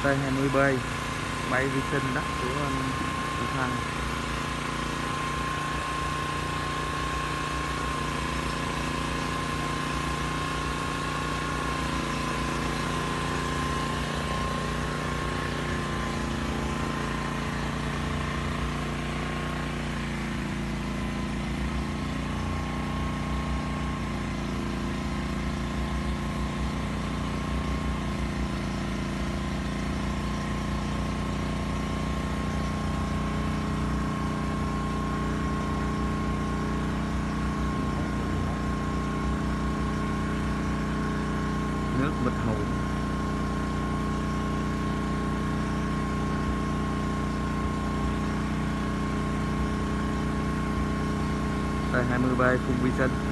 T20B bay vi sinh đất của anh Thăng. Nước Bạch Hầu. T20B phun vi sinh.